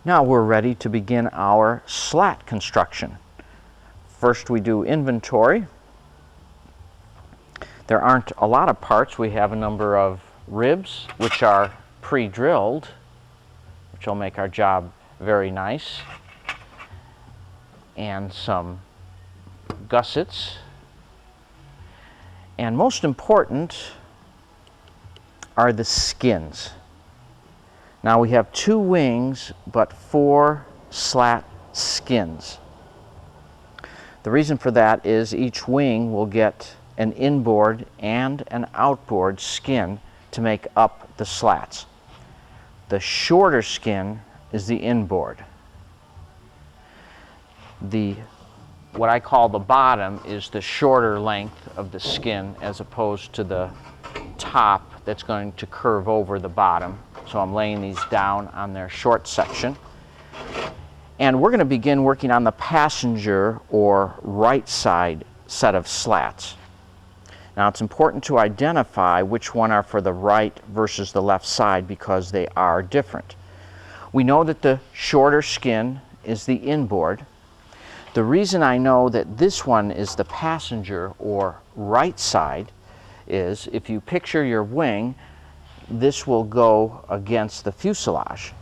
Now we're ready to begin our slat construction. First we do inventory. There aren't a lot of parts. We have a number of ribs which are pre-drilled, which will make our job very nice, and some gussets, and most important are the skins. Now we have 2 wings but 4 slat skins. The reason for that is each wing will get an inboard and an outboard skin to make up the slats. The shorter skin is the inboard. What I call the bottom is the shorter length of the skin as opposed to the top that's going to curve over the bottom. So I'm laying these down on their short section. And we're going to begin working on the passenger or right side set of slats. Now it's important to identify which one are for the right versus the left side because they are different. We know that the shorter skin is the inboard. The reason I know that this one is the passenger or right side is if you picture your wing, this will go against the fuselage.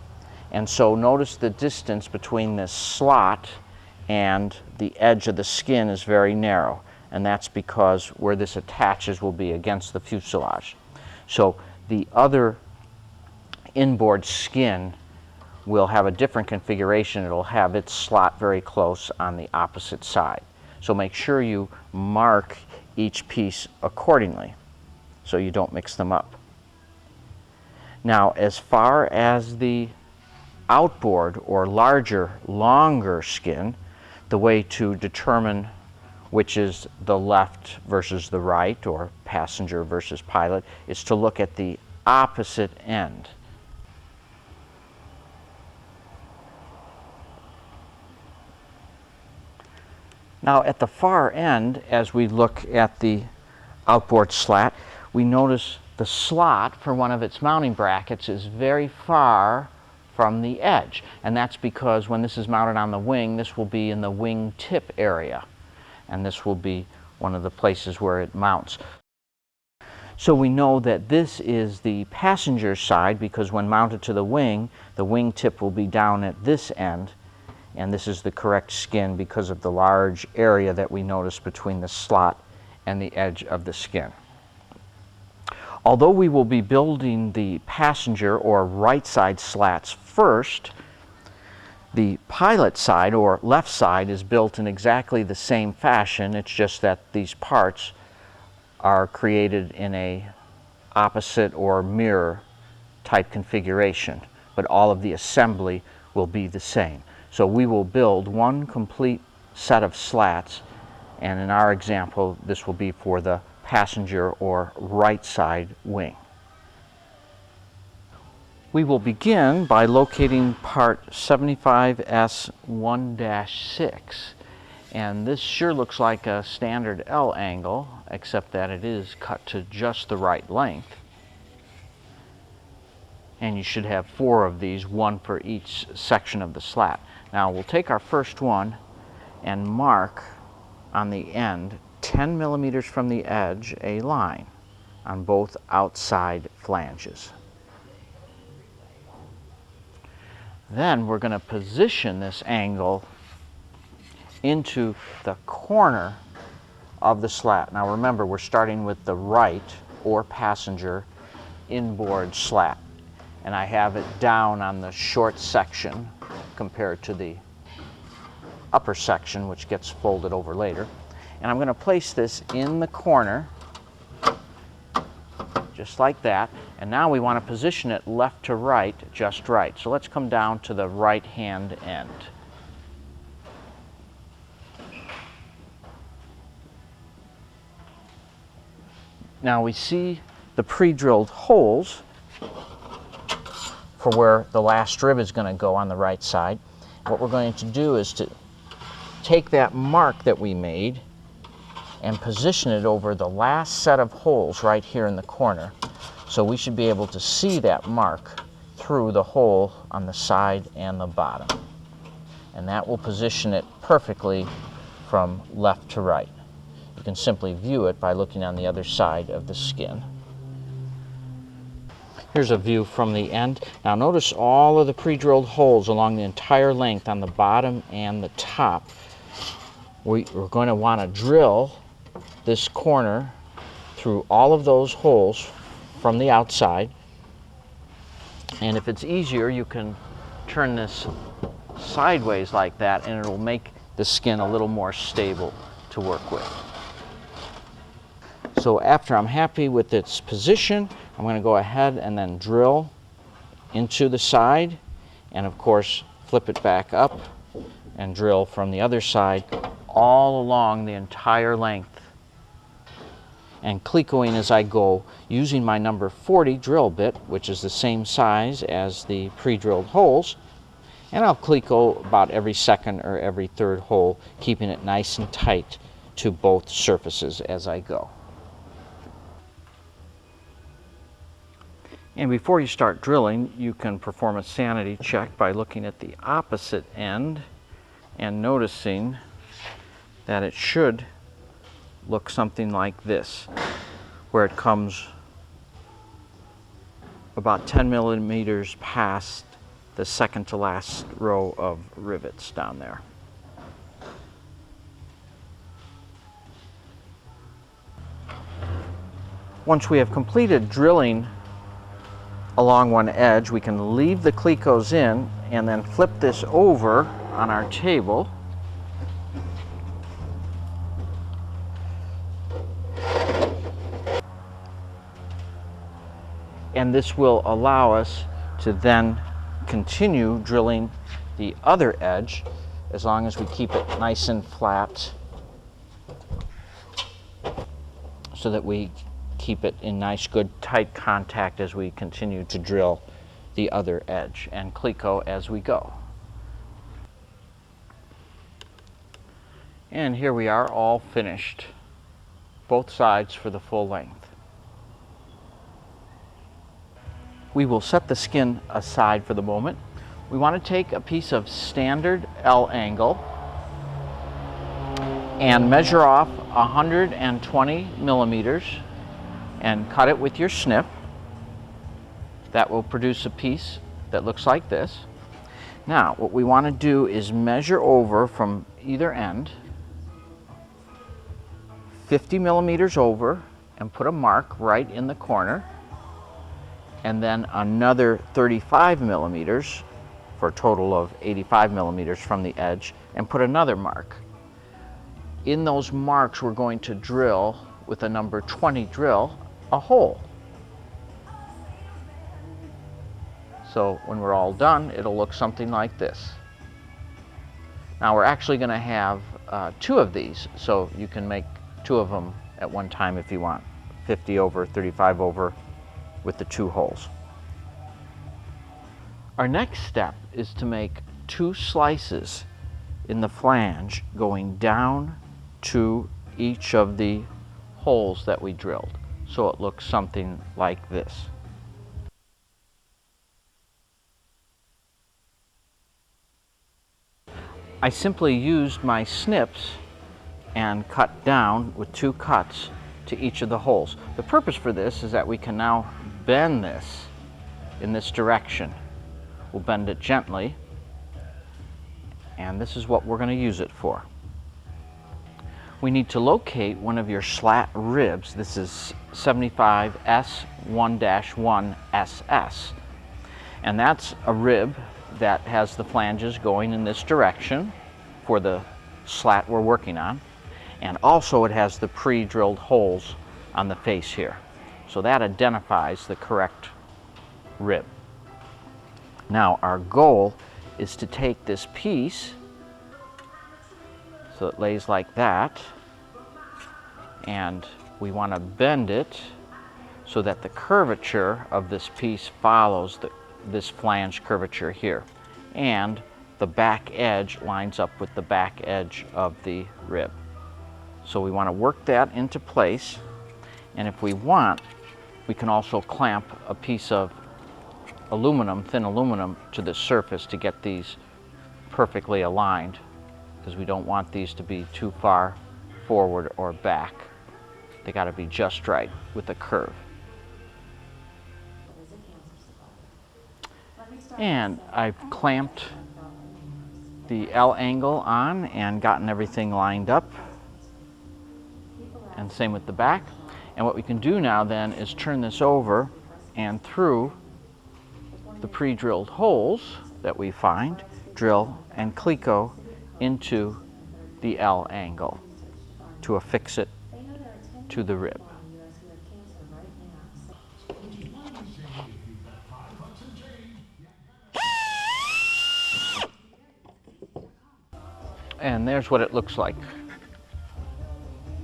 And so notice the distance between this slot and the edge of the skin is very narrow. And that's because where this attaches will be against the fuselage. So the other inboard skin will have a different configuration. It'll have its slot very close on the opposite side. So make sure you mark each piece accordingly so you don't mix them up. Now, as far as the outboard or larger, longer skin, the way to determine which is the left versus the right or passenger versus pilot is to look at the opposite end. Now at the far end, as we look at the outboard slat, we notice the slot for one of its mounting brackets is very far from the edge. And that's because when this is mounted on the wing, this will be in the wing tip area. And this will be one of the places where it mounts. So we know that this is the passenger side because when mounted to the wing tip will be down at this end. And this is the correct skin because of the large area that we notice between the slot and the edge of the skin. Although we will be building the passenger or right side slats first, the pilot side or left side is built in exactly the same fashion. It's just that these parts are created in a opposite or mirror type configuration, but all of the assembly will be the same. So we will build one complete set of slats, and in our example this will be for the passenger or right side wing. We will begin by locating part 75S1-6, and this sure looks like a standard L angle, except that it is cut to just the right length. And you should have 4 of these, 1 for each section of the slat. Now we'll take our first one and mark on the end 10 millimeters from the edge a line on both outside flanges. Then we're going to position this angle into the corner of the slat. Now remember, we're starting with the right or passenger inboard slat, and I have it down on the short section compared to the upper section, which gets folded over later. And I'm going to place this in the corner just like that, and now we want to position it left to right just right. So let's come down to the right hand end. Now we see the pre-drilled holes for where the last rib is going to go on the right side. What we're going to do is to take that mark that we made and position it over the last set of holes right here in the corner. So we should be able to see that mark through the hole on the side and the bottom. And that will position it perfectly from left to right. You can simply view it by looking on the other side of the skin. Here's a view from the end. Now notice all of the pre-drilled holes along the entire length on the bottom and the top. We're going to want to drill this corner through all of those holes from the outside. And if it's easier, you can turn this sideways like that, and it'll make the skin a little more stable to work with. So after I'm happy with its position, I'm going to go ahead and then drill into the side, and of course flip it back up and drill from the other side all along the entire length, and clecoing as I go using my number 40 drill bit, which is the same size as the pre-drilled holes, and I'll cleco about every second or every third hole, keeping it nice and tight to both surfaces as I go. And before you start drilling, you can perform a sanity check by looking at the opposite end and noticing that it should look something like this, where it comes about 10 millimeters past the second to last row of rivets down there. Once we have completed drilling along one edge, we can leave the clecos in and then flip this over on our table. And this will allow us to then continue drilling the other edge, as long as we keep it nice and flat so that we keep it in nice, good, tight contact as we continue to drill the other edge and cleco as we go. And here we are, all finished, both sides for the full length. We will set the skin aside for the moment. We want to take a piece of standard L angle and measure off 120 millimeters and cut it with your snip. That will produce a piece that looks like this. Now, what we want to do is measure over from either end, 50 millimeters over, and put a mark right in the corner, and then another 35 millimeters for a total of 85 millimeters from the edge, and put another mark. In those marks, we're going to drill with a number 20 drill a hole. So when we're all done, it'll look something like this. Now we're actually going to have two of these, so you can make two of them at one time if you want. 50 over, 35 over with the two holes. Our next step is to make two slices in the flange going down to each of the holes that we drilled, so it looks something like this. I simply used my snips and cut down with two cuts to each of the holes. The purpose for this is that we can now bend this in this direction. We'll bend it gently, and this is what we're going to use it for. We need to locate one of your slat ribs. This is 75S1-1SS, and that's a rib that has the flanges going in this direction for the slat we're working on, and also it has the pre-drilled holes on the face here, so that identifies the correct rib. Now our goal is to take this piece so it lays like that, and we want to bend it so that the curvature of this piece follows this flange curvature here, and the back edge lines up with the back edge of the rib. So we want to work that into place, and if we want, we can also clamp a piece of aluminum, thin aluminum, to the surface to get these perfectly aligned, because we don't want these to be too far forward or back. They got to be just right with the curve. And I've clamped the L angle on and gotten everything lined up, and same with the back. And what we can do now then is turn this over and through the pre-drilled holes that we find, drill and cleco into the L angle to affix it to the rib. And there's what it looks like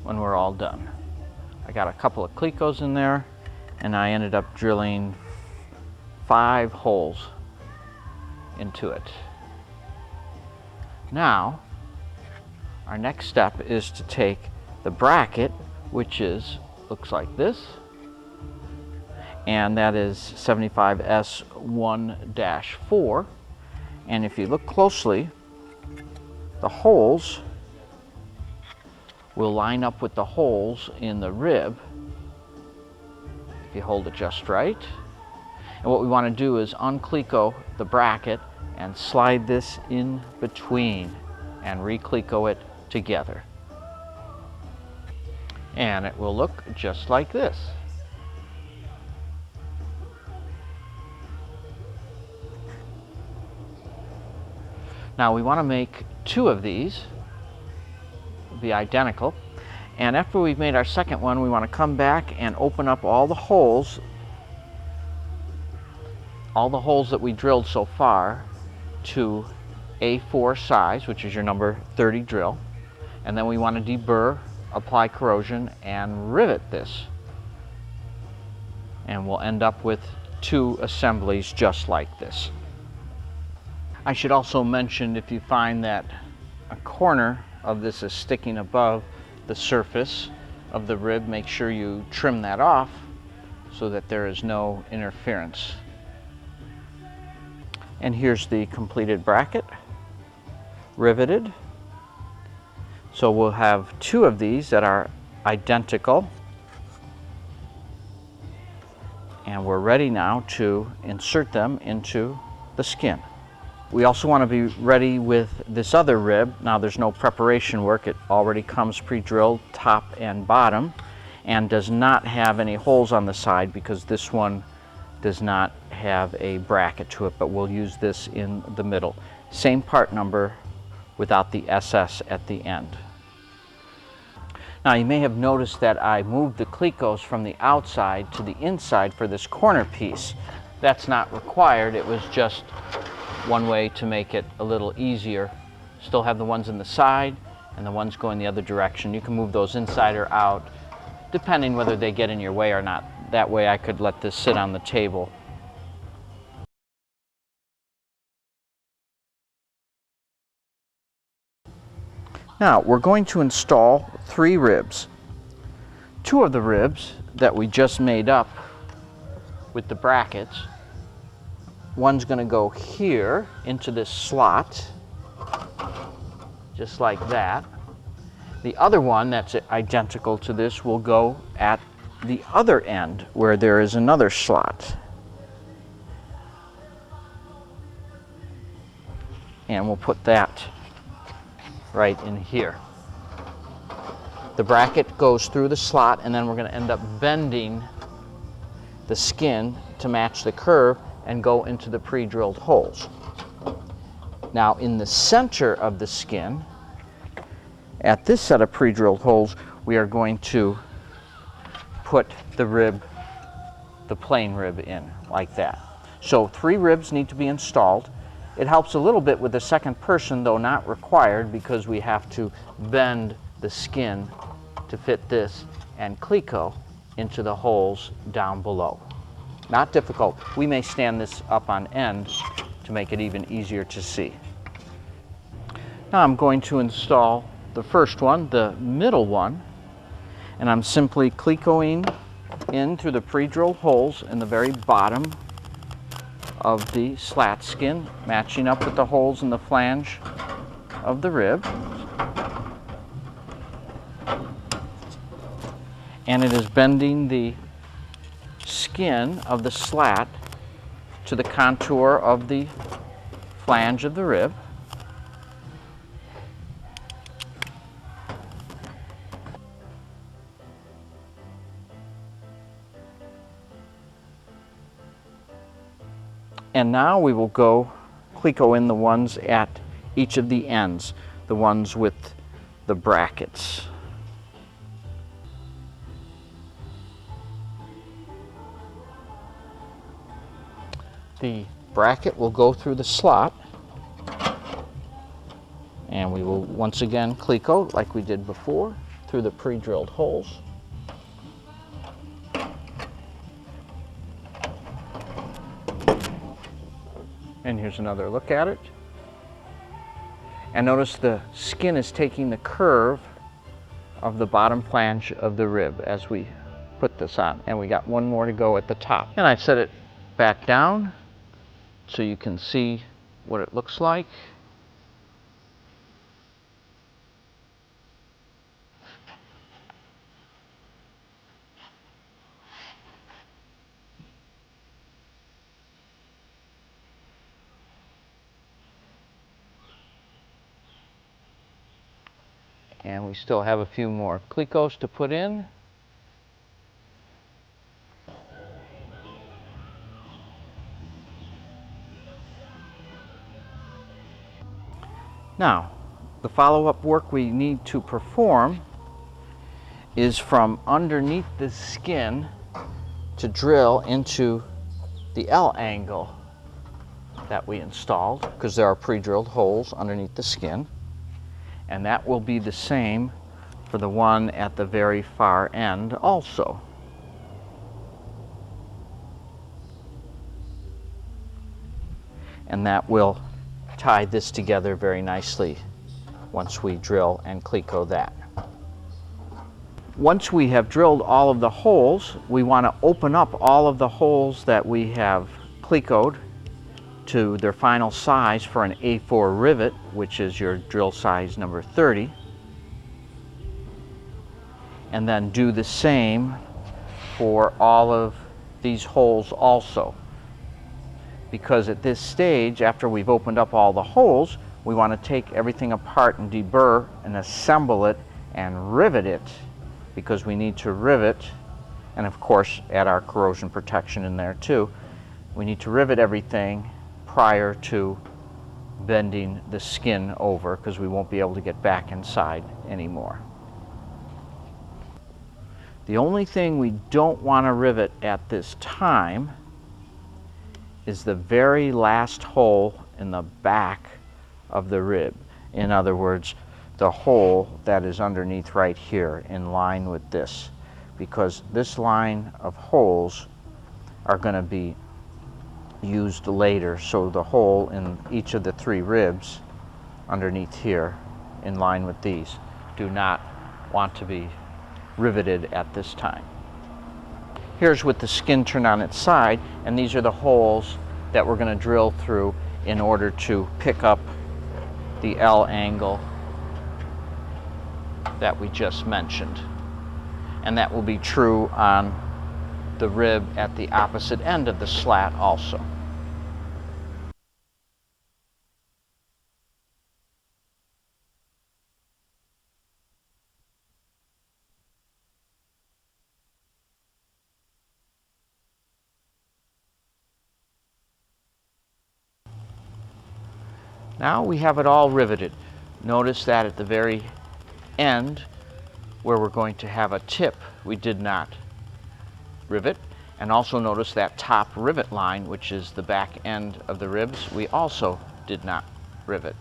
when we're all done. I got a couple of clecos in there, and I ended up drilling 5 holes into it. Now, our next step is to take the bracket, which looks like this, and that is 75S1-4, and if you look closely, the holes will line up with the holes in the rib if you hold it just right. And what we want to do is uncleco the bracket and slide this in between and recleco it together. And it will look just like this. Now we want to make 2 of these be identical, and after we've made our second one, we want to come back and open up all the holes that we drilled so far to A4 size, which is your number 30 drill, and then we want to deburr, apply corrosion, and rivet this, and we'll end up with 2 assemblies just like this. I should also mention, if you find that a corner of this is sticking above the surface of the rib, make sure you trim that off so that there is no interference. And here's the completed bracket, riveted. So we'll have 2 of these that are identical, and we're ready now to insert them into the skin. We also want to be ready with this other rib. Now there's no preparation work. It already comes pre-drilled top and bottom and does not have any holes on the side because this one does not have a bracket to it, but we'll use this in the middle. Same part number without the SS at the end. Now you may have noticed that I moved the clecos from the outside to the inside for this corner piece. That's not required. It was just one way to make it a little easier. Still have the ones in the side and the ones going the other direction. You can move those inside or out depending whether they get in your way or not. That way I could let this sit on the table. Now we're going to install 3 ribs. 2 of the ribs that we just made up with the brackets, one's going to go here into this slot, just like that. The other one that's identical to this will go at the other end where there is another slot. And we'll put that right in here. The bracket goes through the slot, and then we're going to end up bending the skin to match the curve and go into the pre-drilled holes. Now in the center of the skin, at this set of pre-drilled holes, we are going to put the rib, the plain rib in, like that. So 3 ribs need to be installed. It helps a little bit with the second person, though not required, because we have to bend the skin to fit this and cleco into the holes down below. Not difficult. We may stand this up on end to make it even easier to see. Now I'm going to install the first one, the middle one, and I'm simply clecoing in through the pre-drilled holes in the very bottom of the slat skin, matching up with the holes in the flange of the rib. And it is bending the skin of the slat to the contour of the flange of the rib. And now we will go cleco in the ones at each of the ends, the ones with the brackets. The bracket will go through the slot, and we will once again cleco like we did before through the pre-drilled holes. And here's another look at it. And notice the skin is taking the curve of the bottom flange of the rib as we put this on. And we got one more to go at the top. And I set it back down so you can see what it looks like. And we still have a few more clecos to put in. Now, the follow-up work we need to perform is from underneath the skin to drill into the L angle that we installed, because there are pre-drilled holes underneath the skin. And that will be the same for the one at the very far end also. And that will tie this together very nicely once we drill and cleco that. Once we have drilled all of the holes, we want to open up all of the holes that we have clecoed to their final size for an A4 rivet, which is your drill size number 30. And then do the same for all of these holes also. Because at this stage, after we've opened up all the holes, we want to take everything apart and deburr and assemble it and rivet it, because we need to rivet, and of course add our corrosion protection in there too. We need to rivet everything prior to bending the skin over, because we won't be able to get back inside anymore. The only thing we don't want to rivet at this time is the very last hole in the back of the rib. In other words, the hole that is underneath right here in line with this, because this line of holes are going to be used later. So the hole in each of the three ribs underneath here in line with these do not want to be riveted at this time. Here's with the skin turned on its side, and these are the holes that we're going to drill through in order to pick up the L angle that we just mentioned. And that will be true on the rib at the opposite end of the slat also. Now we have it all riveted. Notice that at the very end, where we're going to have a tip, we did not rivet. And also notice that top rivet line, which is the back end of the ribs, we also did not rivet.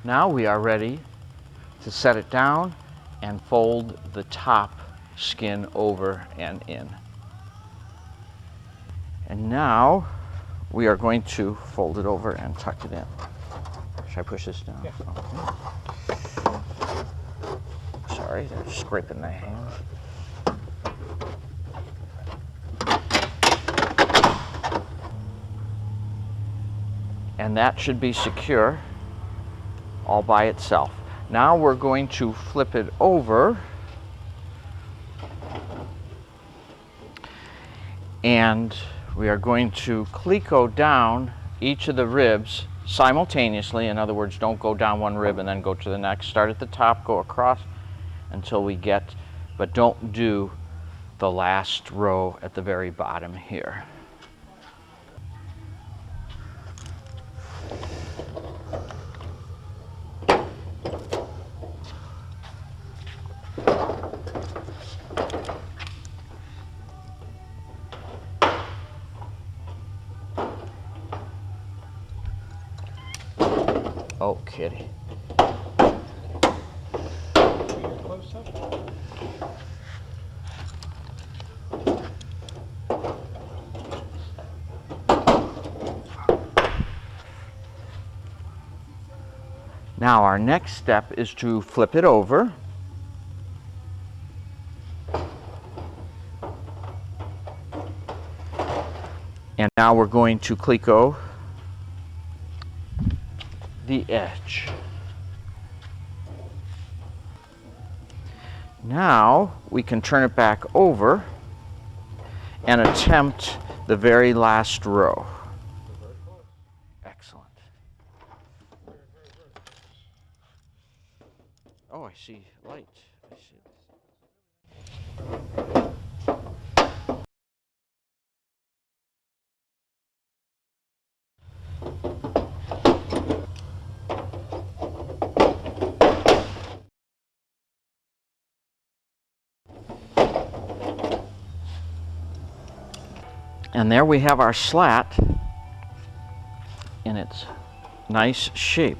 Now we are ready to set it down and fold the top skin over and in. And now we are going to fold it over and tuck it in. Should I push this down? Yeah. Okay. Sorry, they're scraping my hands. And that should be secure all by itself. Now we're going to flip it over and we are going to cleco down each of the ribs simultaneously. In other words, don't go down one rib and then go to the next. Start at the top, go across until we get, but don't do the last row at the very bottom here. Oh, kitty. Close up. Now our next step is to flip it over. And now we're going to cleco the edge. Now we can turn it back over and attempt the very last row. Excellent. Oh, I see light. I see. And there we have our slat in its nice shape.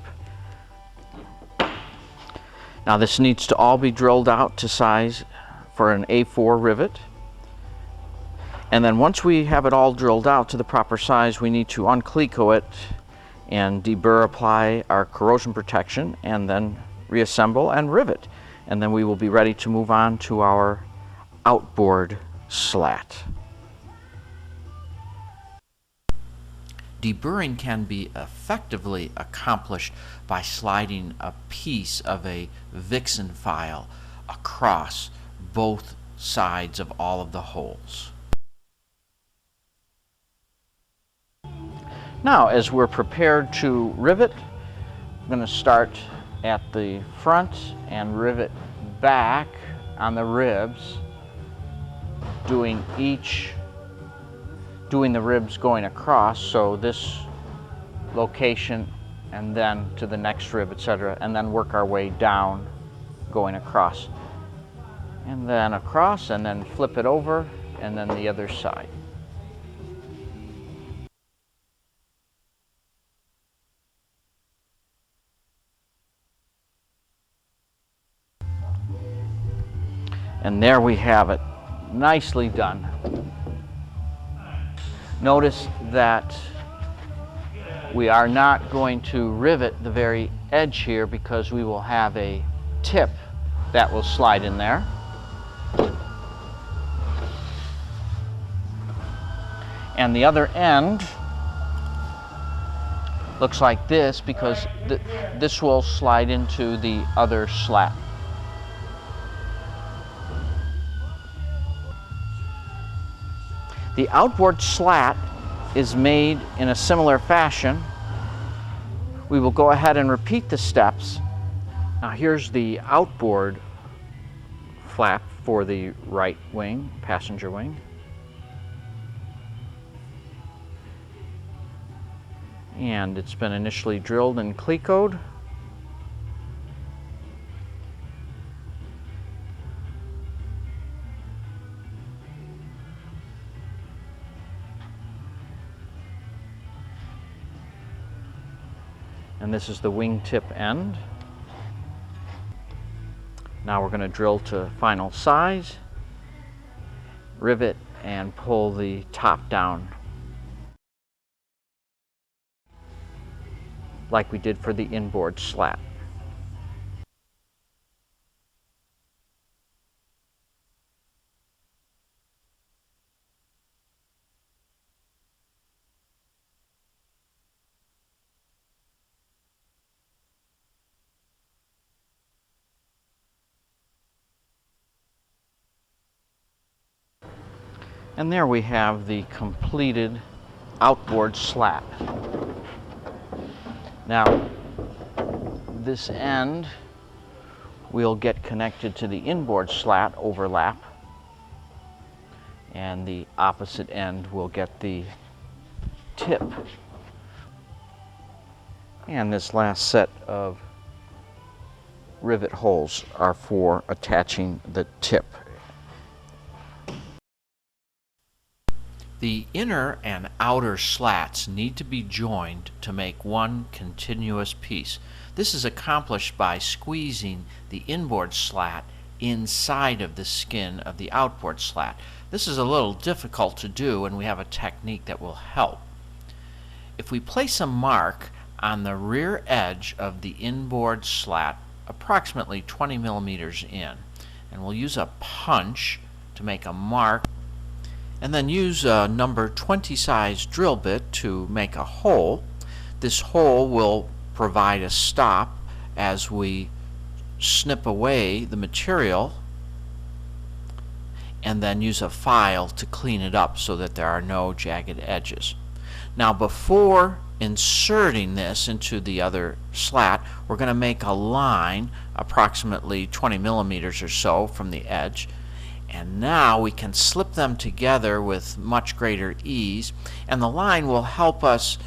Now this needs to all be drilled out to size for an A4 rivet. And then once we have it all drilled out to the proper size, we need to uncleco it and deburr, apply our corrosion protection, and then reassemble and rivet. And then we will be ready to move on to our outboard slat. Deburring can be effectively accomplished by sliding a piece of a Vixen file across both sides of all of the holes. Now, as we're prepared to rivet, I'm going to start at the front and rivet back on the ribs, doing the ribs going across, so this location and then to the next rib, etc., and then work our way down going across, and then across, and then flip it over, and then the other side. And there we have it, nicely done. Notice that we are not going to rivet the very edge here because we will have a tip that will slide in there. And the other end looks like this because this will slide into the other slat. The outboard slat is made in a similar fashion. We will go ahead and repeat the steps. Now here's the outboard flap for the right wing, passenger wing. And it's been initially drilled and clecoed. And this is the wingtip end. Now we're going to drill to final size, rivet, and pull the top down like we did for the inboard slat. And there we have the completed outboard slat. Now, this end will get connected to the inboard slat overlap, and the opposite end will get the tip. And this last set of rivet holes are for attaching the tip. The inner and outer slats need to be joined to make one continuous piece. This is accomplished by squeezing the inboard slat inside of the skin of the outboard slat. This is a little difficult to do, and we have a technique that will help. If we place a mark on the rear edge of the inboard slat, approximately 20 millimeters in, and we'll use a punch to make a mark, and then use a number 20 size drill bit to make a hole. This hole will provide a stop as we snip away the material, and then use a file to clean it up so that there are no jagged edges. Now, before inserting this into the other slat, we're going to make a line approximately 20 millimeters or so from the edge. And now we can slip them together with much greater ease, and the line will help us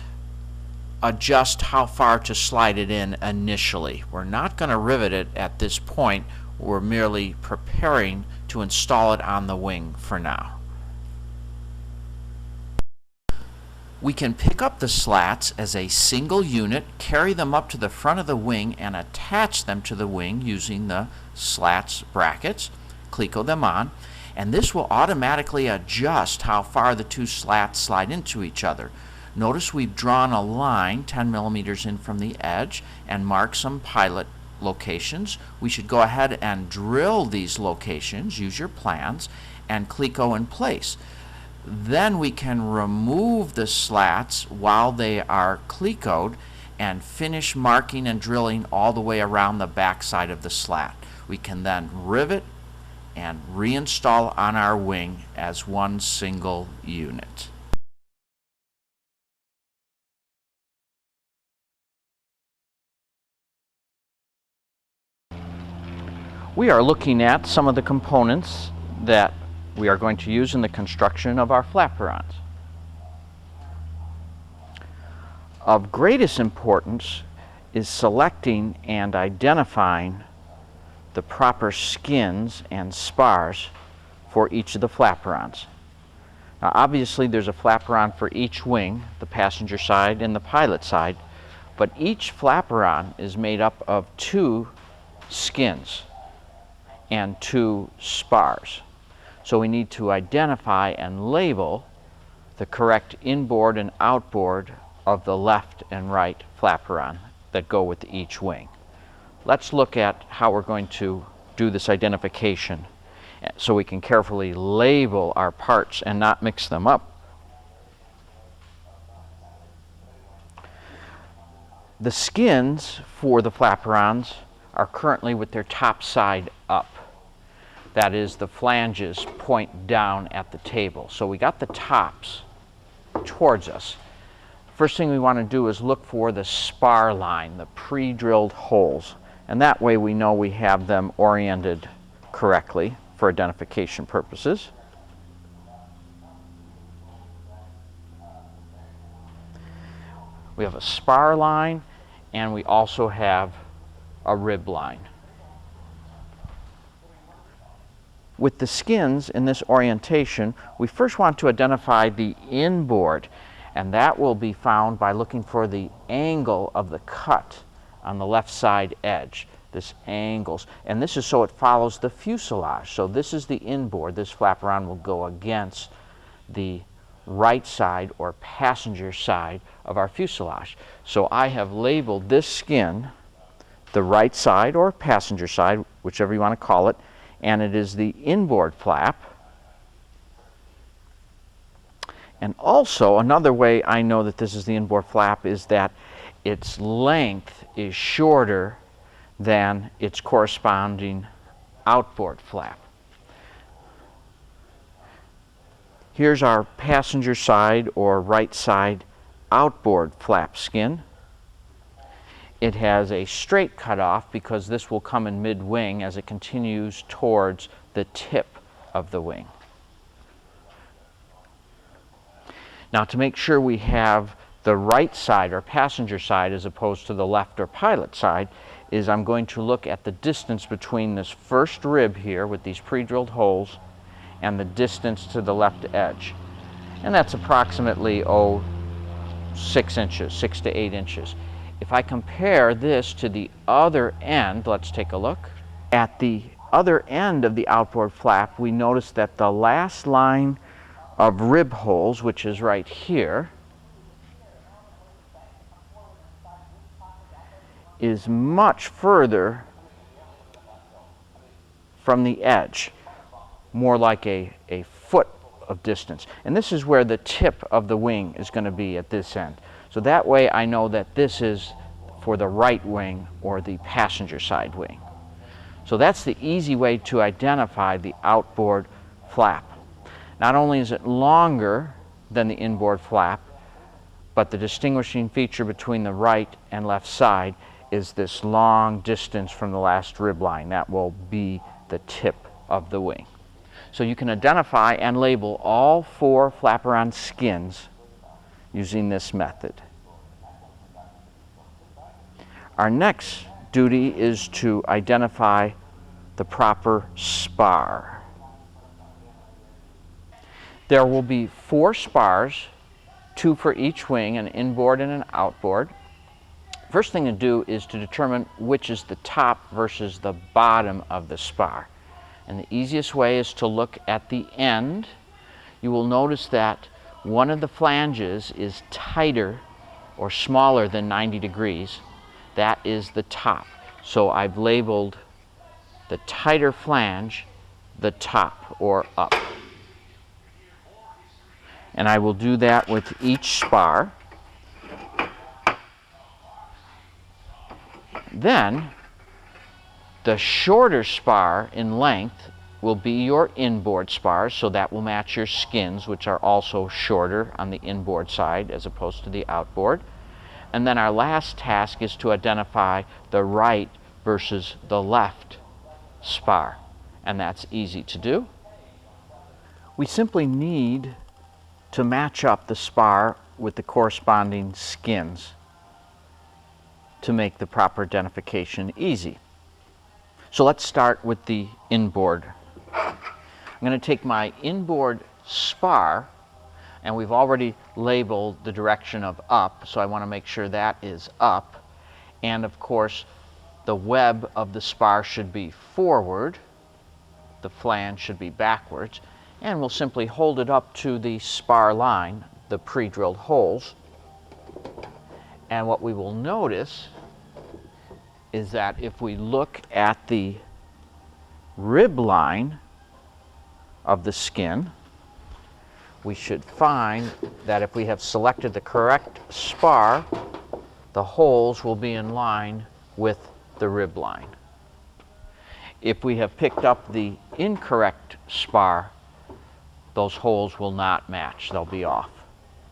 adjust how far to slide it in initially. We're not going to rivet it at this point. We're merely preparing to install it on the wing for now. We can pick up the slats as a single unit, carry them up to the front of the wing, and attach them to the wing using the slats brackets. Cleco them on, and this will automatically adjust how far the two slats slide into each other. Notice we've drawn a line 10 millimeters in from the edge and marked some pilot locations. We should go ahead and drill these locations, use your plans, and Cleco in place. Then we can remove the slats while they are Clecoed and finish marking and drilling all the way around the back side of the slat. We can then rivet and reinstall on our wing as one single unit. We are looking at some of the components that we are going to use in the construction of our flaperons. Of greatest importance is selecting and identifying the proper skins and spars for each of the flaperons. Now, obviously there's a flaperon for each wing, the passenger side and the pilot side, but each flaperon is made up of 2 skins and 2 spars. So we need to identify and label the correct inboard and outboard of the left and right flaperon that go with each wing. Let's look at how we're going to do this identification so we can carefully label our parts and not mix them up. The skins for the flaperons are currently with their top side up. That is, the flanges point down at the table. So we got the tops towards us. First thing we want to do is look for the spar line, the pre-drilled holes. And that way we know we have them oriented correctly for identification purposes. We have a spar line, and we also have a rib line. With the skins in this orientation, we first want to identify the inboard, and that will be found by looking for the angle of the cut on the left side edge. This angles, and this is so it follows the fuselage. So this is the inboard. This flaperon will go against the right side or passenger side of our fuselage. So I have labeled this skin the right side or passenger side, whichever you want to call it, and it is the inboard flap. And also, another way I know that this is the inboard flap is that its length is shorter than its corresponding outboard flap. Here's our passenger side or right side outboard flap skin. It has a straight cutoff because this will come in mid-wing as it continues towards the tip of the wing. Now, to make sure we have the right side or passenger side as opposed to the left or pilot side, is I'm going to look at the distance between this first rib here with these pre-drilled holes and the distance to the left edge. And that's approximately 6 inches, 6 to 8 inches. If I compare this to the other end, let's take a look. At the other end of the outboard flap, we notice that the last line of rib holes, which is right here, is much further from the edge, more like a foot of distance. And this is where the tip of the wing is going to be at this end. So that way I know that this is for the right wing or the passenger side wing. So that's the easy way to identify the outboard flap. Not only is it longer than the inboard flap, but the distinguishing feature between the right and left side is this long distance from the last rib line. That will be the tip of the wing. So you can identify and label all 4 flaperon skins using this method. Our next duty is to identify the proper spar. There will be 4 spars, 2 for each wing, an inboard and an outboard. First thing to do is to determine which is the top versus the bottom of the spar. And the easiest way is to look at the end. You will notice that one of the flanges is tighter or smaller than 90 degrees. That is the top. So I've labeled the tighter flange the top or up. And I will do that with each spar. Then the shorter spar in length will be your inboard spars, so that will match your skins, which are also shorter on the inboard side as opposed to the outboard. And then our last task is to identify the right versus the left spar, and that's easy to do. We simply need to match up the spar with the corresponding skins to make the proper identification easy. So let's start with the inboard. I'm going to take my inboard spar, and we've already labeled the direction of up, so I want to make sure that is up. And of course, the web of the spar should be forward, the flange should be backwards, and we'll simply hold it up to the spar line, the pre-drilled holes. And what we will notice is that if we look at the rib line of the skin, we should find that if we have selected the correct spar, the holes will be in line with the rib line. If we have picked up the incorrect spar, those holes will not match, they'll be off.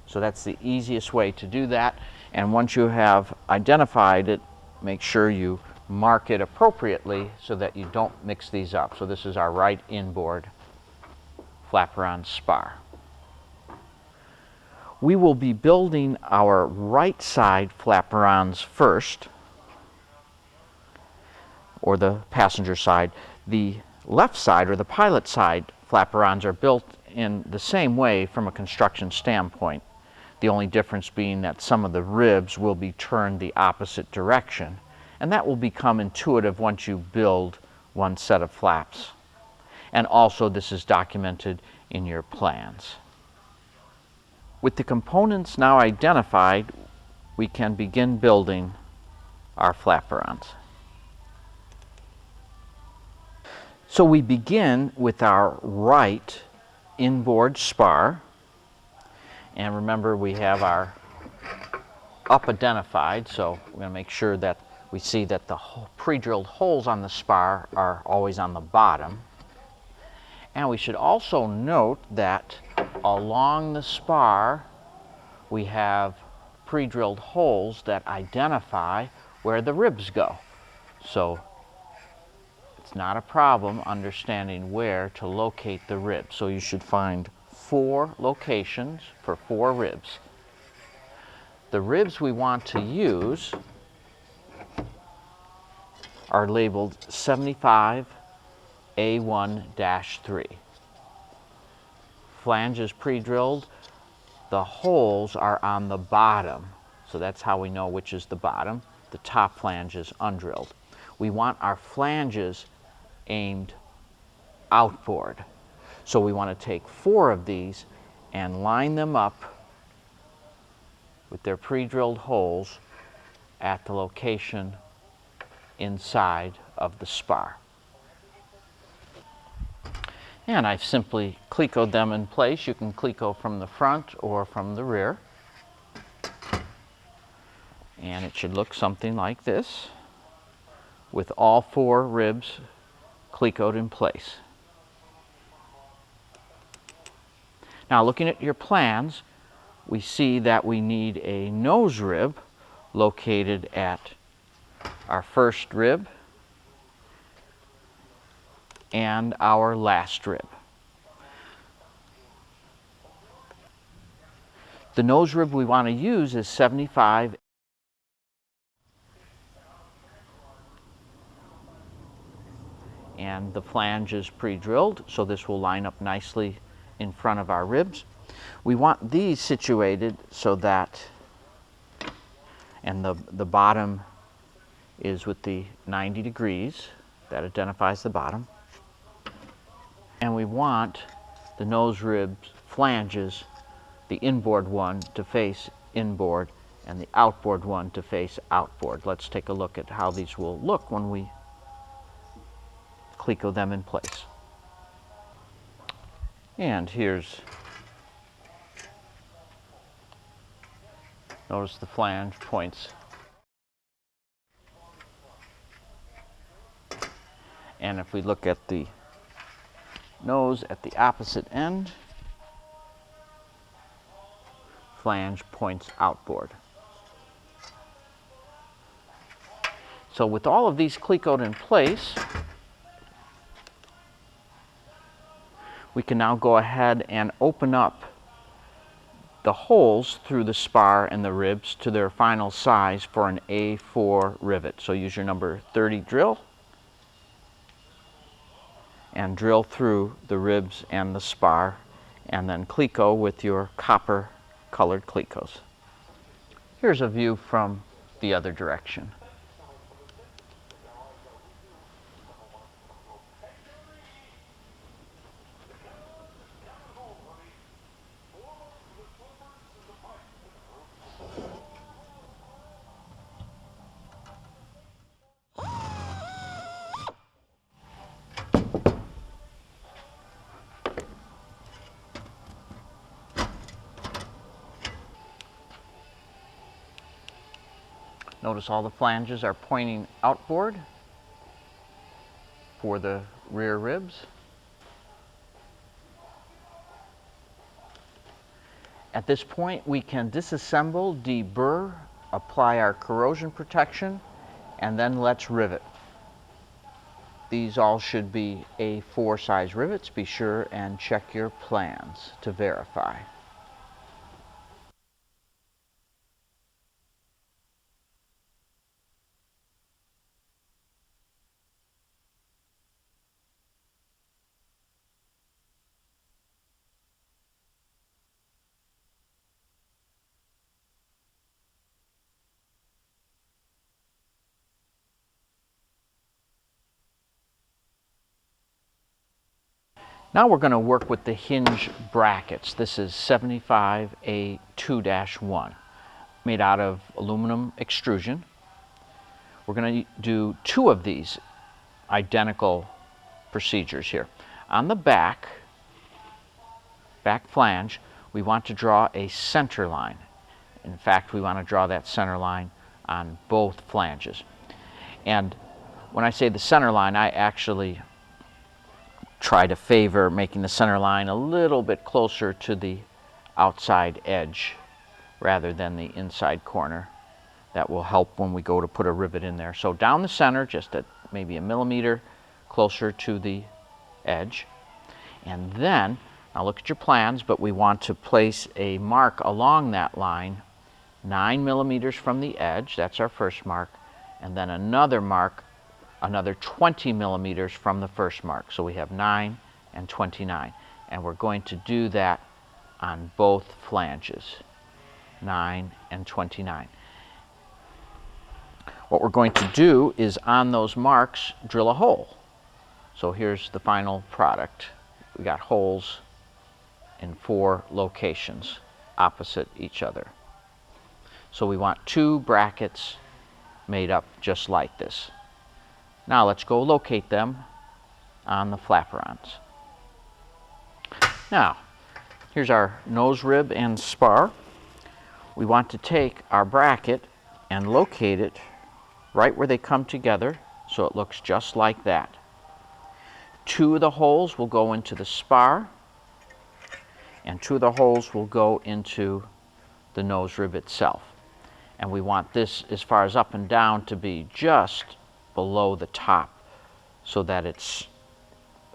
So that's the easiest way to do that, and once you have identified it, make sure you mark it appropriately so that you don't mix these up. So this is our right inboard flaperon spar. We will be building our right side flaperons first, or the passenger side. The left side or the pilot side flaperons are built in the same way from a construction standpoint. The only difference being that some of the ribs will be turned the opposite direction, and that will become intuitive once you build one set of flaps. And also this is documented in your plans. With the components now identified, we can begin building our flaperons. So we begin with our right inboard spar, and remember we have our up identified, so we're going to make sure that we see that the pre-drilled holes on the spar are always on the bottom. And we should also note that along the spar we have pre-drilled holes that identify where the ribs go. So it's not a problem understanding where to locate the ribs. So you should find 4 locations for 4 ribs. The ribs we want to use are labeled 75 A1-3. Flanges pre-drilled, the holes are on the bottom, so that's how we know which is the bottom. The top flange is undrilled. We want our flanges aimed outboard, so we want to take 4 of these and line them up with their pre-drilled holes at the location inside of the spar. And I've simply clecoed them in place. You can cleco from the front or from the rear. And it should look something like this, with all 4 ribs clecoed in place. Now, looking at your plans, we see that we need a nose rib located at our first rib and our last rib. The nose rib we want to use is 75. And the flange is pre-drilled, so this will line up nicely in front of our ribs. We want these situated so that, and the bottom is with the 90 degrees, that identifies the bottom. And we want the nose ribs flanges, the inboard one to face inboard and the outboard one to face outboard. Let's take a look at how these will look when we cleco them in place. And here's, notice the flange points. And if we look at the nose at the opposite end, flange points outboard. So with all of these clecoed in place, we can now go ahead and open up the holes through the spar and the ribs to their final size for an A4 rivet. So use your number 30 drill and drill through the ribs and the spar, and then cleco with your copper colored clecos. Here's a view from the other direction. Notice all the flanges are pointing outboard for the rear ribs. At this point, we can disassemble, deburr, apply our corrosion protection, and then let's rivet. These all should be A4 size rivets. Be sure and check your plans to verify. Now we're going to work with the hinge brackets. This is 75A2-1, made out of aluminum extrusion. We're going to do 2 of these identical procedures here. On the back flange, we want to draw a center line. In fact, we want to draw that center line on both flanges. And when I say the center line, I actually try to favor making the center line a little bit closer to the outside edge rather than the inside corner. That will help when we go to put a rivet in there. So down the center, just at maybe 1 millimeter closer to the edge. And then, now look at your plans, but we want to place a mark along that line 9 millimeters from the edge. That's our first mark. And then another mark, another 20 millimeters from the first mark. So we have 9 and 29. And we're going to do that on both flanges, 9 and 29. What we're going to do is on those marks, drill a hole. So here's the final product. We got holes in 4 locations opposite each other. So we want 2 brackets made up just like this. Now let's go locate them on the flaperons. Now, here's our nose rib and spar. We want to take our bracket and locate it right where they come together so it looks just like that. 2 of the holes will go into the spar and 2 of the holes will go into the nose rib itself. And we want this, as far as up and down, to be just below the top so that it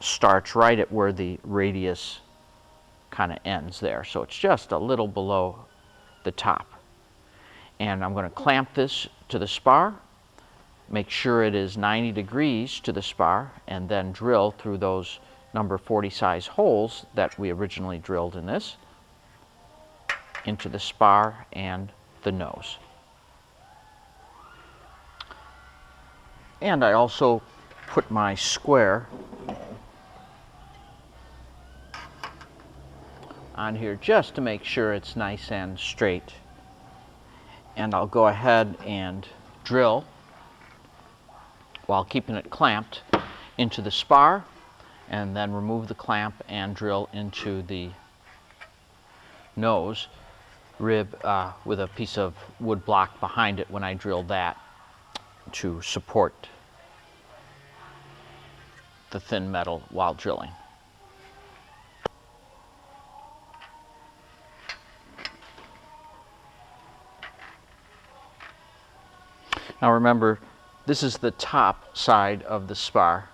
starts right at where the radius kind of ends there. So it's just a little below the top. And I'm going to clamp this to the spar, make sure it is 90 degrees to the spar, and then drill through those number 40 size holes that we originally drilled in this into the spar and the nose. And I also put my square on here just to make sure it's nice and straight. And I'll go ahead and drill while keeping it clamped into the spar, and then remove the clamp and drill into the nose rib with a piece of wood block behind it when I drill that to support the thin metal while drilling. Now remember, this is the top side of the spar.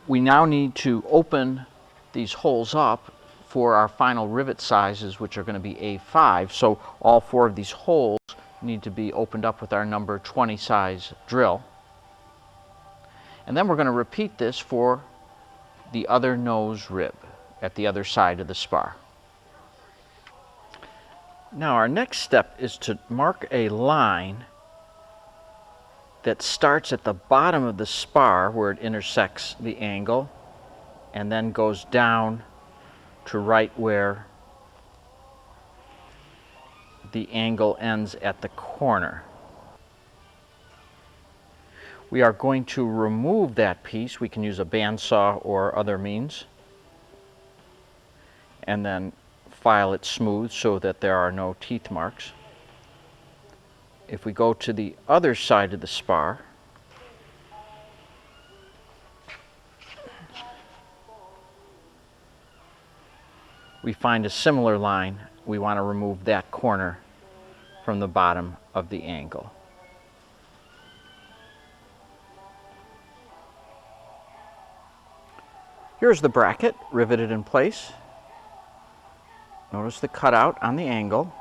We now need to open these holes up for our final rivet sizes, which are going to be A5. So all 4 of these holes need to be opened up with our number 20 size drill. And then we're going to repeat this for the other nose rib at the other side of the spar. Now our next step is to mark a line that starts at the bottom of the spar where it intersects the angle and then goes down to right where the angle ends at the corner. We are going to remove that piece. We can use a bandsaw or other means, and then file it smooth so that there are no teeth marks. If we go to the other side of the spar, we find a similar line. We want to remove that corner from the bottom of the angle. Here's the bracket riveted in place. Notice the cutout on the angle.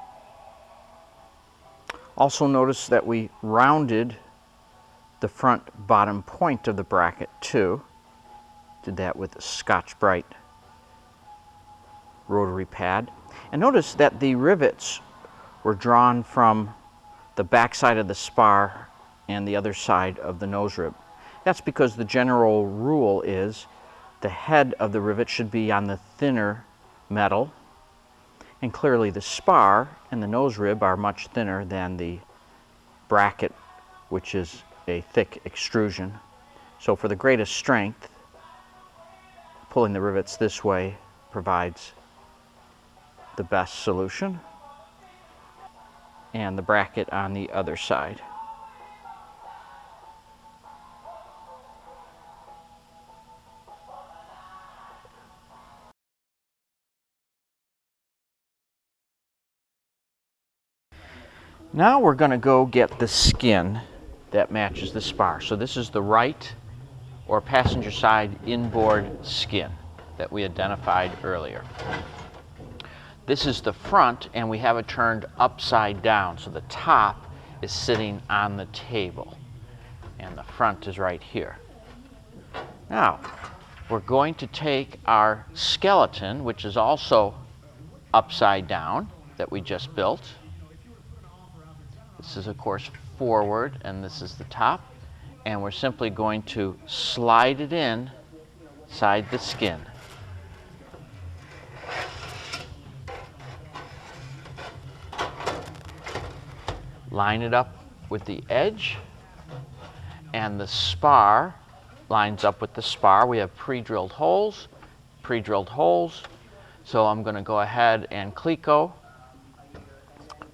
Also notice that we rounded the front bottom point of the bracket too. Did that with a Scotch-Brite rotary pad. And notice that the rivets were drawn from the back side of the spar and the other side of the nose rib. That's because the general rule is the head of the rivet should be on the thinner metal, and clearly the spar and the nose rib are much thinner than the bracket, which is a thick extrusion. So for the greatest strength, pulling the rivets this way provides the best solution, and the bracket on the other side. Now we're going to go get the skin that matches the spar. So this is the right or passenger side inboard skin that we identified earlier. This is the front, and we have it turned upside down, so the top is sitting on the table and the front is right here. Now we're going to take our skeleton, which is also upside down, that we just built. This is of course forward, and this is the top, and we're simply going to slide it in inside the skin. Line it up with the edge, and the spar lines up with the spar. We have pre-drilled holes, so I'm going to go ahead and cleco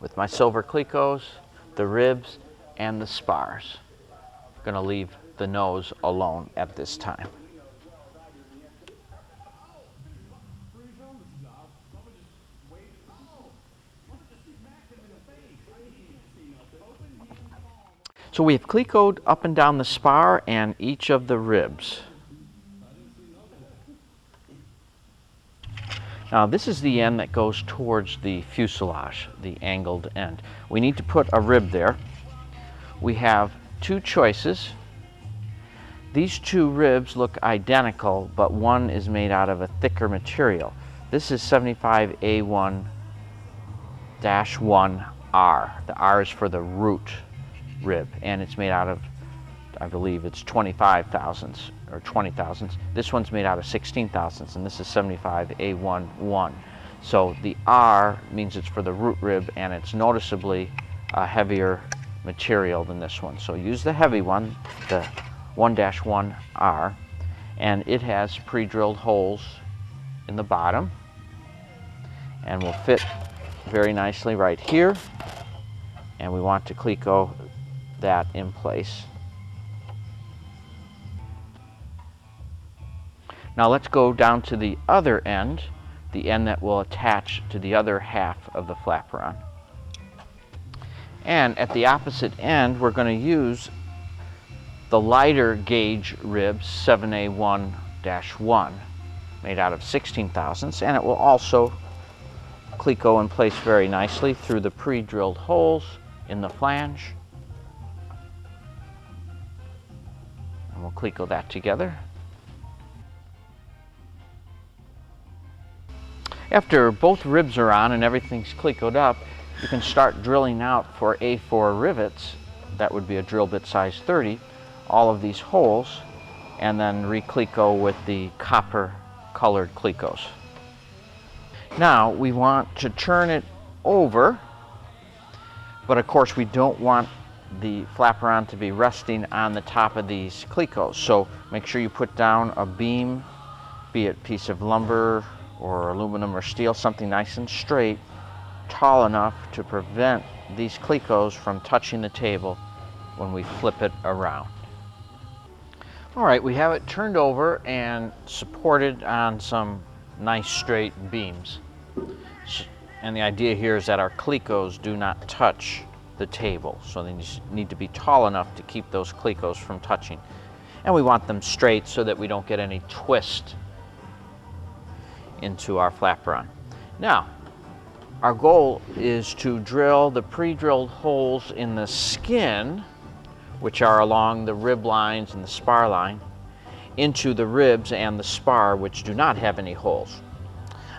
with my silver clecos the ribs and the spars. I'm going to leave the nose alone at this time. So we've clecoed up and down the spar and each of the ribs. Now this is the end that goes towards the fuselage, the angled end. We need to put a rib there. We have two choices. These two ribs look identical, but one is made out of a thicker material. This is 75A1-1R. The R is for the root rib, and it's made out of, I believe it's 25 thousandths or 20 thousandths. This one's made out of 16 thousandths, and this is 75A1-1. So the R means it's for the root rib, and it's noticeably a heavier material than this one. So use the heavy one, the 1-1R, and it has pre-drilled holes in the bottom and will fit very nicely right here, and we want to cleco that in place. Now let's go down to the other end, the end that will attach to the other half of the flaperon. And at the opposite end, we're going to use the lighter gauge ribs, 7A1-1, made out of 16 thousandths, and it will also cleco in place very nicely through the pre-drilled holes in the flange. And we'll cleco that together. After both ribs are on and everything's clecoed up, you can start drilling out for A4 rivets. That would be a drill bit size 30, all of these holes, and then re-cleco with the copper colored clecos. Now we want to turn it over, but of course we don't want the flaperon to be resting on the top of these clecos. So make sure you put down a beam, be it a piece of lumber or aluminum or steel, something nice and straight, tall enough to prevent these clecos from touching the table when we flip it around. All right, we have it turned over and supported on some nice straight beams. And the idea here is that our clecos do not touch the table, so they need to be tall enough to keep those clecos from touching. And we want them straight so that we don't get any twist into our flaperon. Now, our goal is to drill the pre-drilled holes in the skin, which are along the rib lines and the spar line, into the ribs and the spar, which do not have any holes.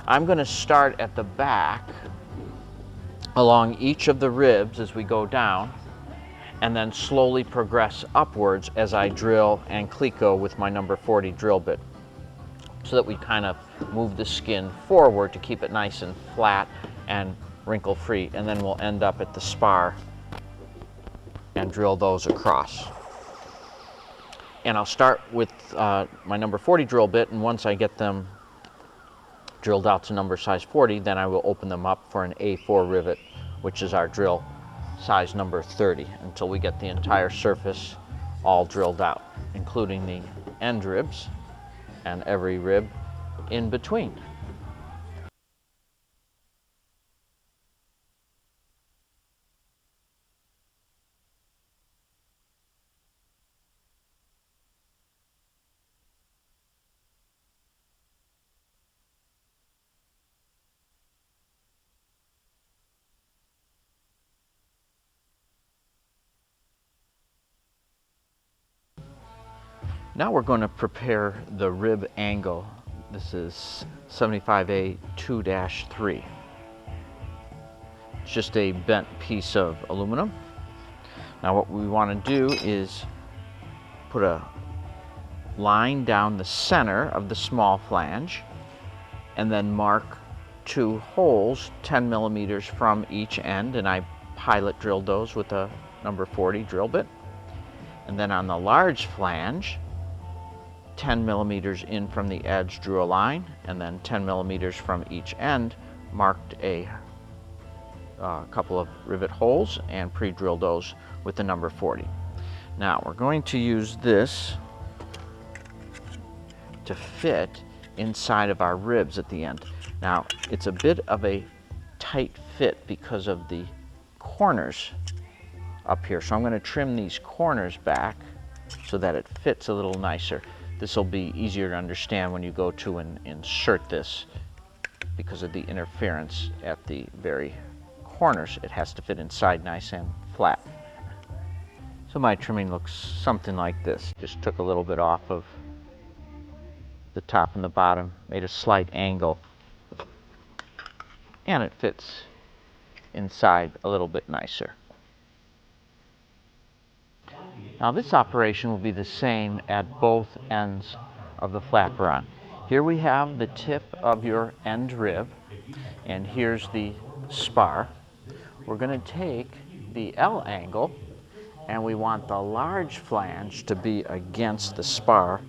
I'm going to start at the back along each of the ribs as we go down, and then slowly progress upwards as I drill and cleco with my number 40 drill bit, so that we kind of move the skin forward to keep it nice and flat and wrinkle free, and then we'll end up at the spar and drill those across. And I'll start with my number 40 drill bit, and once I get them drilled out to number size 40, then I will open them up for an A4 rivet, which is our drill size number 30, until we get the entire surface all drilled out, including the end ribs and every rib in between. Now we're going to prepare the rib angle. This is 75A 2-3. It's just a bent piece of aluminum. Now what we want to do is put a line down the center of the small flange and then mark 2 holes 10 millimeters from each end, and I pilot drilled those with a number 40 drill bit. And then on the large flange, 10 millimeters in from the edge, drew a line, and then 10 millimeters from each end, marked a couple of rivet holes and pre-drilled those with the number 40. Now we're going to use this to fit inside of our ribs at the end. Now it's a bit of a tight fit because of the corners up here, so I'm going to trim these corners back so that it fits a little nicer. This will be easier to understand when you go to insert this, because of the interference at the very corners. It has to fit inside nice and flat. So my trimming looks something like this. Just took a little bit off of the top and the bottom, made a slight angle, and it fits inside a little bit nicer. Now this operation will be the same at both ends of the flatperon. Here we have the tip of your end rib, and here's the spar. We're going to take the L angle, and we want the large flange to be against the spar,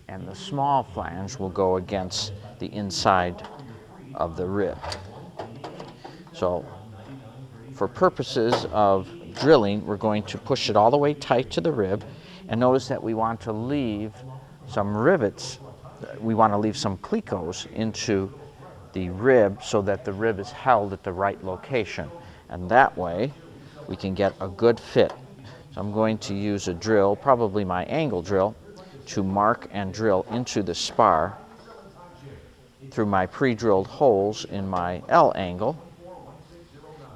and the small flange will go against the inside of the rib. So for purposes of drilling, we're going to push it all the way tight to the rib, and notice that we want to leave some rivets, we want to leave some clecos into the rib so that the rib is held at the right location, and that way we can get a good fit. So I'm going to use a drill, probably my angle drill, to mark and drill into the spar through my pre-drilled holes in my L angle,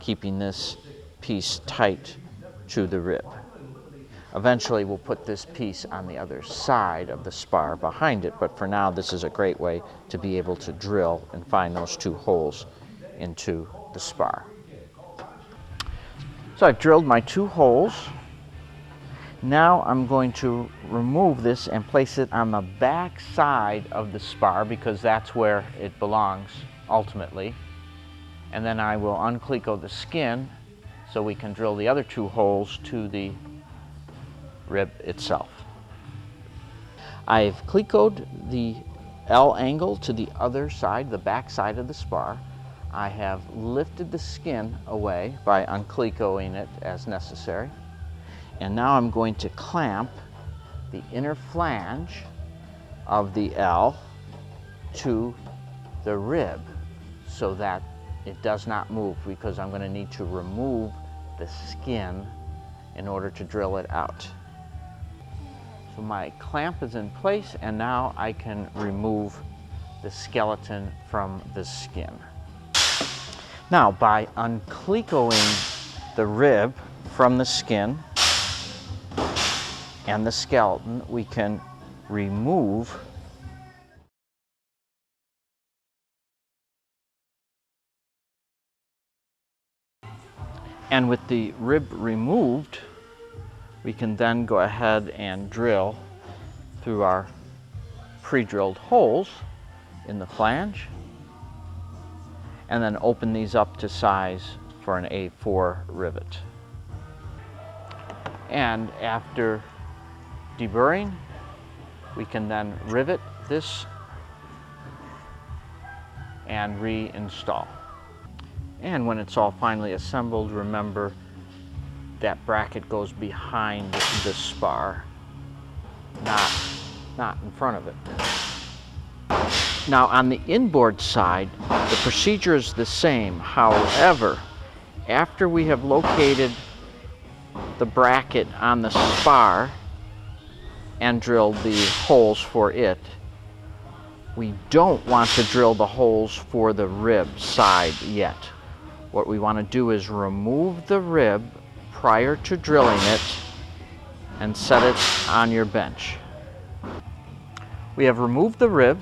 keeping this piece tight to the rib. Eventually we'll put this piece on the other side of the spar behind it, but for now this is a great way to be able to drill and find those 2 holes into the spar. So I've drilled my 2 holes. Now I'm going to remove this and place it on the back side of the spar, because that's where it belongs ultimately. And then I will uncleco the skin so we can drill the other 2 holes to the rib itself. I've clecoed the L angle to the other side, the back side of the spar. I have lifted the skin away by unclecoing it as necessary. And now I'm going to clamp the inner flange of the L to the rib so that it does not move, because I'm going to need to remove the skin in order to drill it out. So my clamp is in place, and now I can remove the skeleton from the skin. Now by unclecoing the rib from the skin and the skeleton, we can remove and with the rib removed, we can then go ahead and drill through our pre-drilled holes in the flange, and then open these up to size for an A4 rivet. And after deburring, we can then rivet this and reinstall. And when it's all finally assembled, remember that bracket goes behind the spar, not in front of it. Now on the inboard side, the procedure is the same. However, after we have located the bracket on the spar and drilled the holes for it, we don't want to drill the holes for the rib side yet. What we want to do is remove the rib prior to drilling it and set it on your bench. We have removed the rib.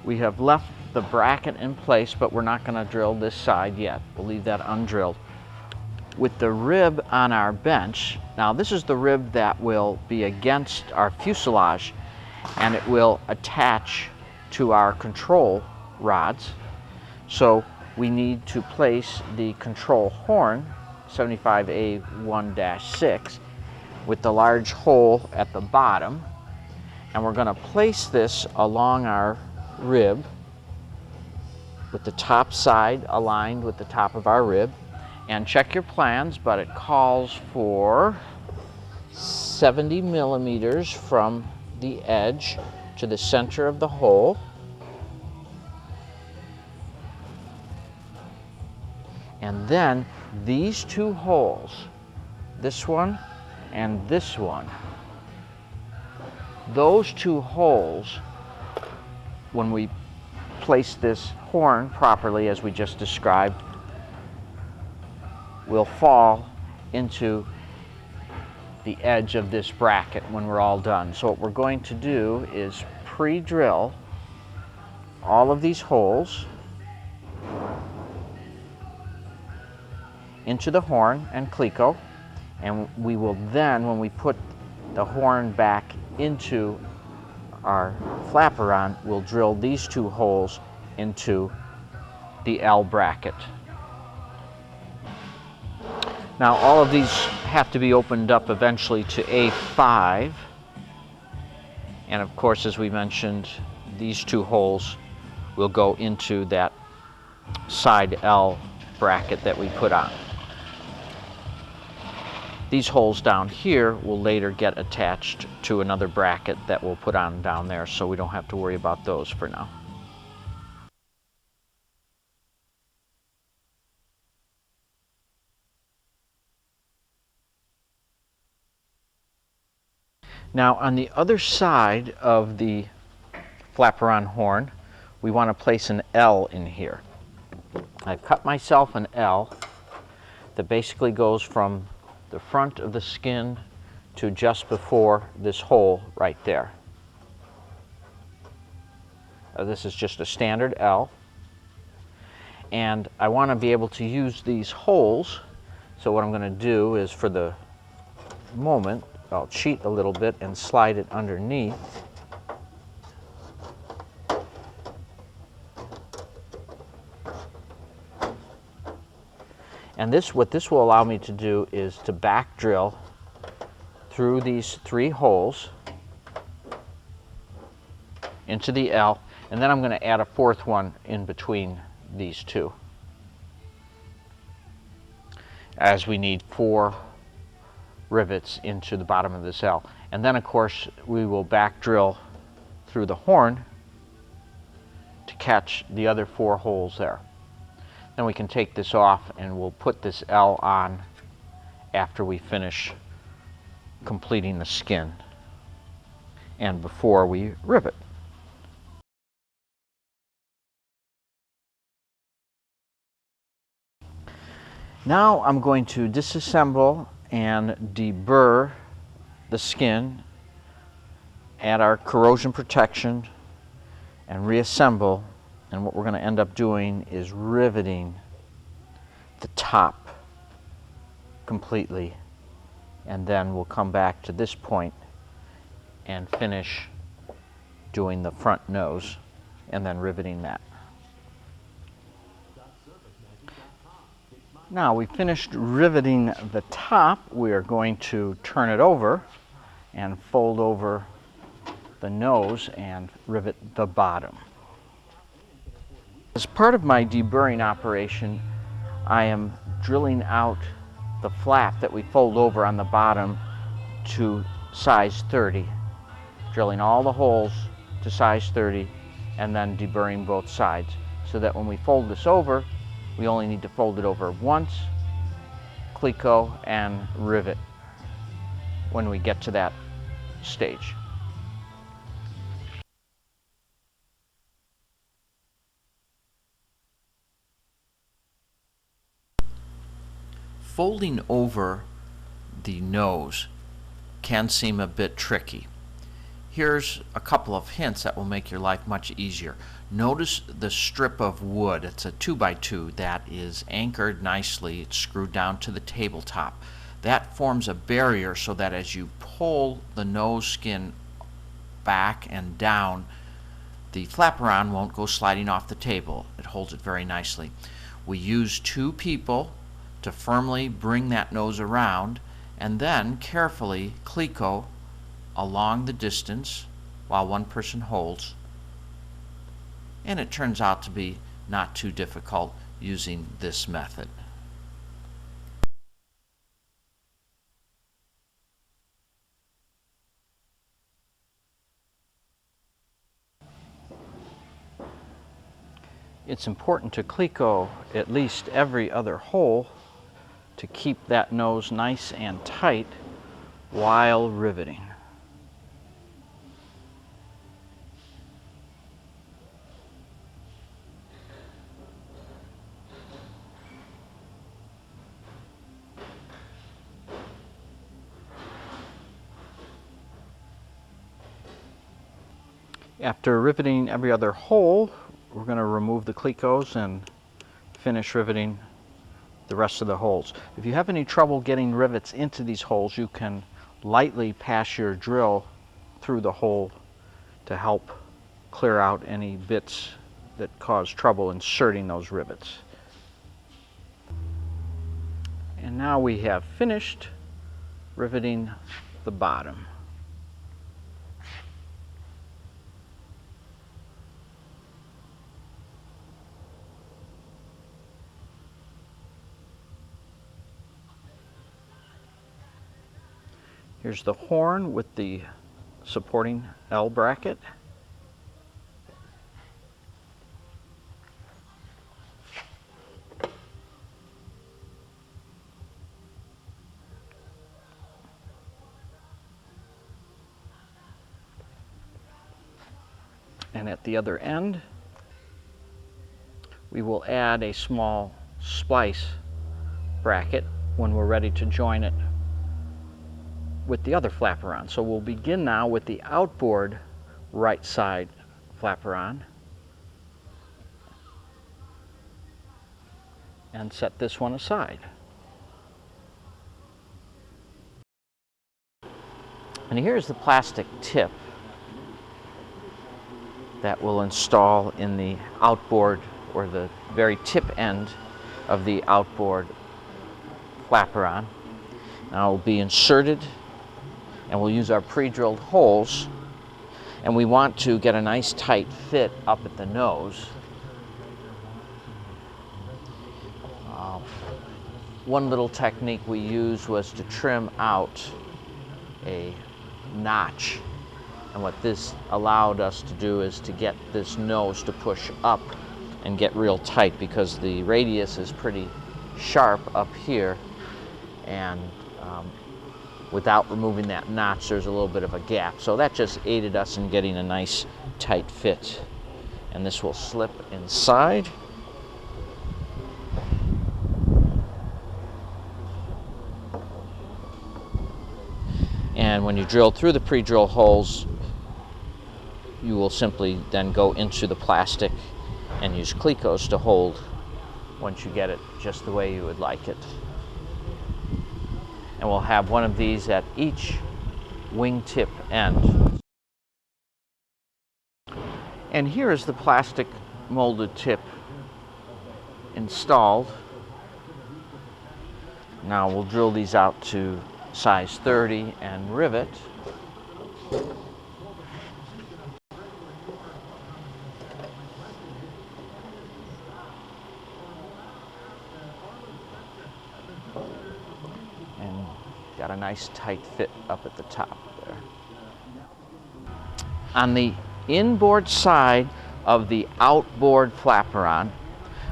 We have left the bracket in place, but we're not going to drill this side yet. We'll leave that undrilled. With the rib on our bench, now this is the rib that will be against our fuselage, and it will attach to our control rods. So we need to place the control horn, 75A1-6, with the large hole at the bottom, and we're going to place this along our rib with the top side aligned with the top of our rib. And check your plans, but it calls for 70 millimeters from the edge to the center of the hole. And then these two holes, this one and this one, those two holes, when we place this horn properly as we just described, will fall into the edge of this bracket when we're all done. So what we're going to do is pre-drill all of these holes into the horn and cleco, and we will then, when we put the horn back into our flaperon, we'll drill these two holes into the L bracket. Now all of these have to be opened up eventually to A5, and of course, as we mentioned, these two holes will go into that side L bracket that we put on. These holes down here will later get attached to another bracket that we'll put on down there, so we don't have to worry about those for now. Now on the other side of the flaperon horn, we want to place an L in here. I've cut myself an L that basically goes from the front of the skin to just before this hole right there. This is just a standard L, and I want to be able to use these holes. So what I'm going to do is, for the moment, I'll cheat a little bit and slide it underneath. And what this will allow me to do is to back drill through these three holes into the L, and then I'm going to add a fourth one in between these two, as we need 4 rivets into the bottom of this L. And then of course we will back drill through the horn to catch the other 4 holes there. Then we can take this off and we'll put this L on after we finish completing the skin and before we rivet. Now I'm going to disassemble and deburr the skin, add our corrosion protection, and reassemble. And what we're going to end up doing is riveting the top completely and then we'll come back to this point and finish doing the front nose and then riveting that. Now we finished riveting the top. We are going to turn it over and fold over the nose and rivet the bottom. As part of my deburring operation, I am drilling out the flap that we fold over on the bottom to size 30, drilling all the holes to size 30 and then deburring both sides, so that when we fold this over, we only need to fold it over once, cleco, and rivet when we get to that stage. Folding over the nose can seem a bit tricky. Here's a couple of hints that will make your life much easier. Notice the strip of wood. It's a 2x2 that is anchored nicely. It's screwed down to the tabletop. That forms a barrier so that as you pull the nose skin back and down, the flaperon won't go sliding off the table. It holds it very nicely. We use 2 people to firmly bring that nose around, and then carefully cleco along the distance while one person holds, and it turns out to be not too difficult using this method. It's important to cleco at least every other hole to keep that nose nice and tight while riveting. After riveting every other hole, we're going to remove the clecos and finish riveting the rest of the holes. If you have any trouble getting rivets into these holes, you can lightly pass your drill through the hole to help clear out any bits that cause trouble inserting those rivets. And now we have finished riveting the bottom. Here's the horn with the supporting L bracket. And at the other end, we will add a small splice bracket when we're ready to join it with the other flaperon. So we'll begin now with the outboard right side flaperon and set this one aside. And here's the plastic tip that we'll install in the outboard, or the very tip end of the outboard flaperon. Now it will be inserted, and we'll use our pre-drilled holes, and we want to get a nice tight fit up at the nose. One little technique we used was to trim out a notch, and what this allowed us to do is to get this nose to push up and get real tight, because the radius is pretty sharp up here, and without removing that notch, there's a little bit of a gap. So that just aided us in getting a nice tight fit. And this will slip inside. And when you drill through the pre-drill holes, you will simply then go into the plastic and use clecos to hold once you get it just the way you would like it. And and we'll have one of these at each wingtip end. And here is the plastic molded tip installed. Now we'll drill these out to size 30 and rivet. And got a nice tight fit up at the top there. On the inboard side of the outboard flaperon,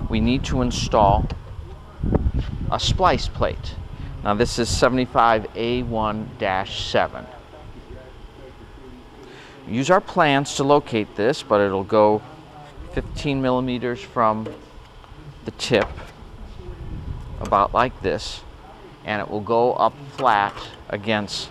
we need to install a splice plate. Now this is 75A1-7. Use our plans to locate this, but it'll go 15 millimeters from the tip, about like this, and it will go up flat against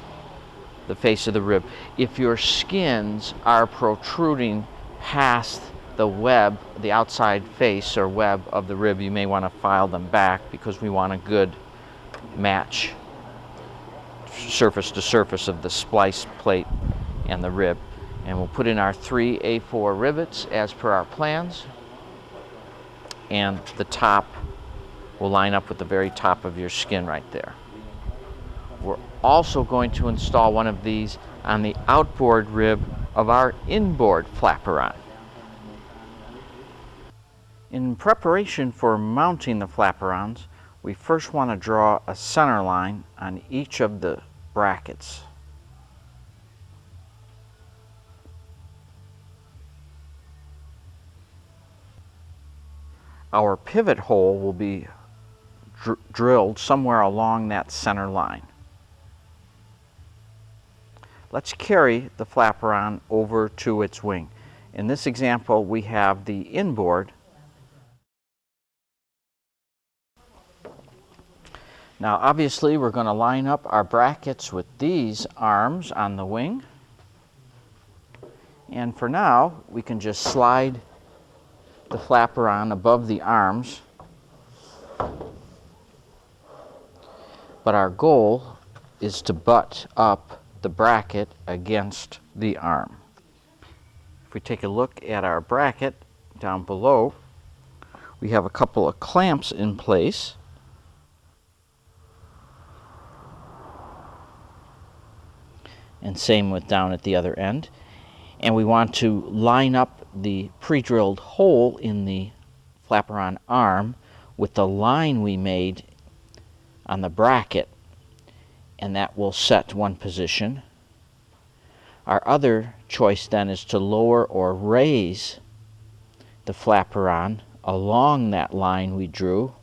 the face of the rib. If your skins are protruding past the web, the outside face or web of the rib, you may want to file them back because we want a good match surface to surface of the splice plate and the rib. And we'll put in our 3 A4 rivets as per our plans, and the top will line up with the very top of your skin right there. We're also going to install one of these on the outboard rib of our inboard flaperon. In preparation for mounting the flaperons, we first want to draw a center line on each of the brackets. Our pivot hole will be drilled somewhere along that center line. Let's carry the flaperon over to its wing. In this example, we have the inboard. Now obviously we're going to line up our brackets with these arms on the wing. And for now, we can just slide the flaperon above the arms. But our goal is to butt up the bracket against the arm. If we take a look at our bracket down below, we have a couple of clamps in place. And same with down at the other end. And we want to line up the pre-drilled hole in the flaperon arm with the line we made on the bracket, and that will set one position. Our other choice then is to lower or raise the flaperon along that line we drew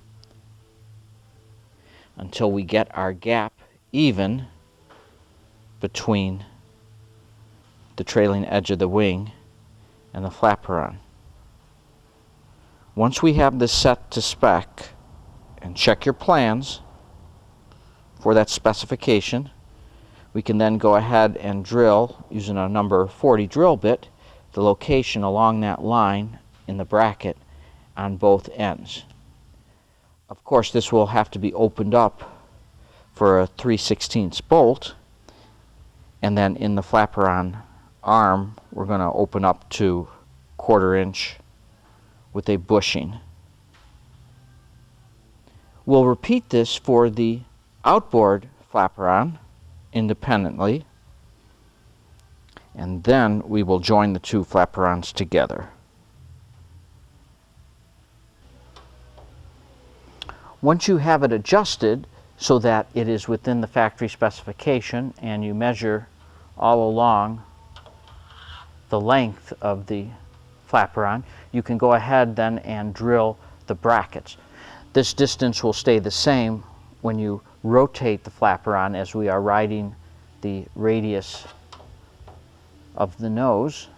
until we get our gap even between the trailing edge of the wing and the flaperon. Once we have this set to spec, and check your plans for that specification, we can then go ahead and drill using a number 40 drill bit the location along that line in the bracket on both ends. Of course, this will have to be opened up for a 3/16 bolt, and then in the flaperon arm we're going to open up to 1/4 inch with a bushing. We'll repeat this for the outboard flaperon independently, and then we will join the two flaperons together. Once you have it adjusted so that it is within the factory specification and you measure all along the length of the flaperon, you can go ahead then and drill the brackets. This distance will stay the same when you rotate the flaperon as we are riding the radius of the nose.